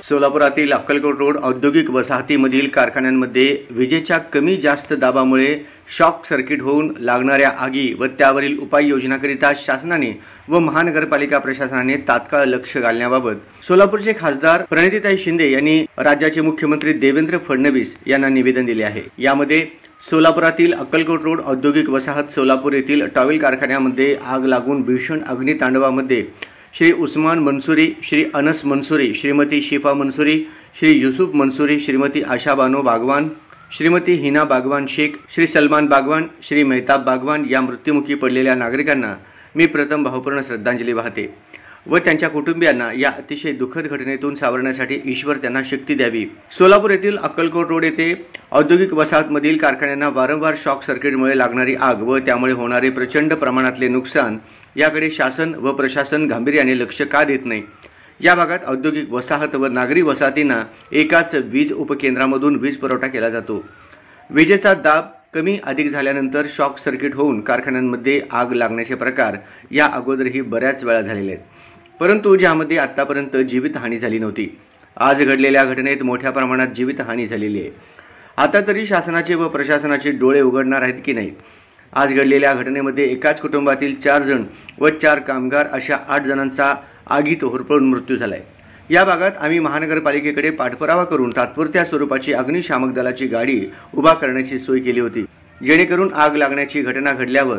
सोलापुरातील Akkalkot road औद्योगिक वसाहतीमधील कारखान्यांमध्ये विजेच्या कमी जास्त दाबामुळे शॉक सर्किट होऊन लागणाऱ्या आगी व त्यावरील उपाययोजनाकरिता शासनाने व महानगरपालिका प्रशासनाने तात्काळ लक्ष घालण्याबाबत सोलापूरचे खासदार प्रणितीताई शिंदे यांनी राज्याचे मुख्यमंत्री देवेंद्र फडणवीस यांना निवेदन दिले आहे। यामध्ये सोलापुरातील अक्कलकोट रोड औद्योगिक वसाहत सोलापूर येथील टॉवेल कारखान्यामध्ये आग लागून भीषण अग्नितांडवामध्ये श्री उस्मान मंसूरी, श्री अनस मंसूरी, श्रीमती शिफा मंसूरी, श्री यूसुफ मंसूरी, श्रीमती आशा बानो बागवान, श्रीमती हिना बागवान शेख, श्री सलमान बागवान, श्री मेहताब बागवान या मृत्युमुखी पडलेल्या नागरिकांना मी प्रथम भावपूर्ण श्रद्धांजली वाहते व त्यांच्या कुटुंबियांना या अतिशय दुःखद घटनेतून सावरण्यासाठी ईश्वर त्यांना शक्ती द्यावी। सोलापूर येथील अक्कलकोट रोड येथे औद्योगिक वसाहतमधील कारखान्यांना वारंवार शॉक सर्किटमुळे लागणारी आग व त्यामुळे होणारे प्रचंड प्रमाणातले नुकसान याकडे शासन व प्रशासन गांभीर्याने लक्ष का देत नाही। या भागात औद्योगिक वसाहत व नागरी वसाहतींना एकाच वीज उपकेंद्रामधून वीज पुरवठा केला जातो। विजेचा दाब कमी अधिक झाल्यानंतर शॉक सर्किट होऊन कारखान्यांमध्ये आग लागण्याचे प्रकार या अगोदरही बऱ्याच वेळा झालेले आहेत, परंतु ज्यामध्ये आतापर्यंत जीवितहानी झाली नव्हती। आज घडलेल्या घटनेत मोठ्या प्रमाणात जीवितहानी झालेली आहे। आता तरी शासनाचे व प्रशासनाचे डोळे उघडणार आहेत की नाही। आज घडलेल्या घटनेमध्ये एकाच कुटुंबातील 4 जण व 4 कामगार अशा 8 जणांचा आगीत होरपळून मृत्यू झालाय। या भागात आम्ही महानगरपालिकेकडे पाठपुरावा करून तात्पुरत्या स्वरूपाची अग्निशामक दलाची गाडी उभा करण्याची सोय केली होती, जेणेकरून आग लागण्याची घटना घडल्यावर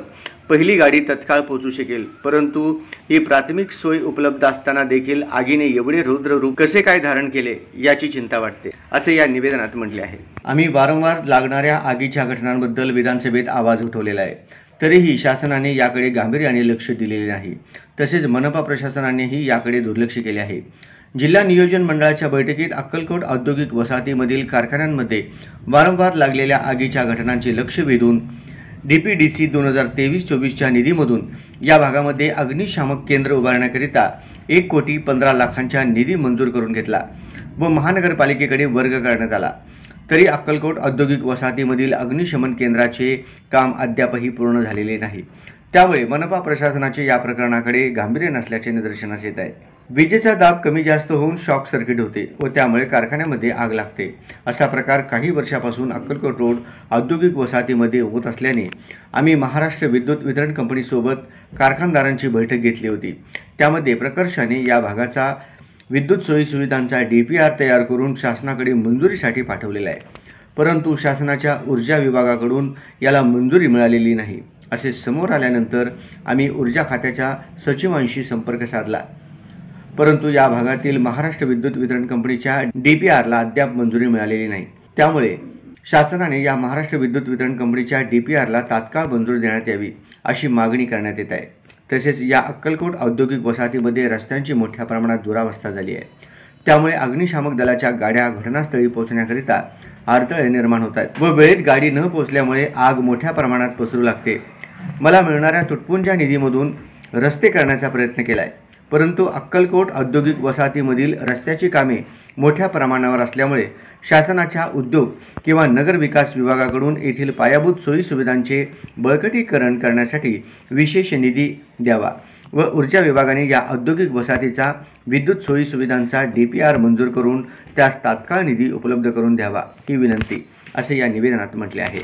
पहिली गाडी तत्काळ पोहोचू शकेल, परंतु ही प्राथमिक सोय उपलब्ध असताना देखील आगीने एवढे रौद्र रूप कसे काय धारण केले याची चिंता वाटते, असे या निवेदनात म्हटले आहे। आम्ही वारंवार लागणाऱ्या आगीच्या घटनांबद्दल विधानसभेत आवाज उठवलेला आहे, तरीही शासनाने याकडे गांभीर्याने लक्ष दिलेले नाही। तसेच मनपा प्रशासनानेही याकडे दुर्लक्ष केले आहे। जिल्हा नियोजन मंडळाच्या बैठकीत अक्कलकोट औद्योगिक वसाहतीमधील कारखान्यांमध्ये वारंवार लागलेल्या आगीच्या घटनांचे लक्ष वेधून DPDC 2023-24च्या निधीमधून या भागामध्ये अग्निशामक केंद्र उभारण्याकरिता 1,15,00,000च्या निधी मंजूर करून घेतला व महानगरपालिकेकडे वर्ग करण्यात आला। तरी अक्कलकोट औद्योगिक वसाहतीमधील अग्निशमन केंद्राचे काम अद्यापही पूर्ण झालेले नाही। त्यामुळे मनपा प्रशासनाचे या प्रकरणाकडे गांभीर्य नसल्याचे निदर्शनास येत आहे। विजेचा दाब कमी जास्त होऊन शॉक सर्किट होते व त्यामुळे कारखान्यामध्ये आग लागते। असा प्रकार काही वर्षापासून अक्कलकोट रोड औद्योगिक वसाहतीमध्ये होत असल्याने आम्ही महाराष्ट्र विद्युत वितरण कंपनीसोबत कारखानदारांची बैठक घेतली होती। त्यामध्ये प्रकर्षाने या भागाचा विद्युत सोयी सुविधांचा DPR तयार करून शासनाकडे मंजुरीसाठी पाठवलेला आहे, परंतु शासनाच्या ऊर्जा विभागाकडून याला मंजुरी मिळालेली नाही। असे समोर आल्यानंतर आम्ही ऊर्जा खात्याच्या सचिवांशी संपर्क साधला, परंतु या भागातील महाराष्ट्र विद्युत वितरण कंपनीच्या DPRला अद्याप मंजुरी मिळालेली नाही। त्यामुळे शासनाने या महाराष्ट्र विद्युत वितरण कंपनीच्या DPRला तात्काळ मंजुरी देण्यात यावी अशी मागणी करण्यात येत आहे। तसेच या अक्कलकोट औद्योगिक वसाहतीमध्ये रस्त्यांची मोठ्या प्रमाणात दुरावस्था झाली आहे, त्यामुळे अग्निशामक दलाच्या गाड्या घटनास्थळी पोहोचण्याकरिता अडथळे निर्माण होत आहेत व वेळेत गाडी न पोहोचल्यामुळे आग मोठ्या प्रमाणात पसरू लागते। मला मिळणाऱ्या तुटपुंज्या निधीमधून रस्ते करण्याचा प्रयत्न केलाय, परंतु अक्कलकोट औद्योगिक वसाहतीमधील रस्त्याची कामे मोठ्या प्रमाणावर असल्यामुळे शासनाच्या उद्योग किंवा नगर विकास विभागाकडून येथील पायाभूत सोयी सुविधांचे बळकटीकरण करण्यासाठी विशेष निधी द्यावा व ऊर्जा विभागाने या औद्योगिक वसाहतीचा विद्युत सोयी सुविधांचा DPR मंजूर करून त्यास तात्काळ निधी उपलब्ध करून द्यावा ही विनंती, असे या निवेदनात म्हटले आहे।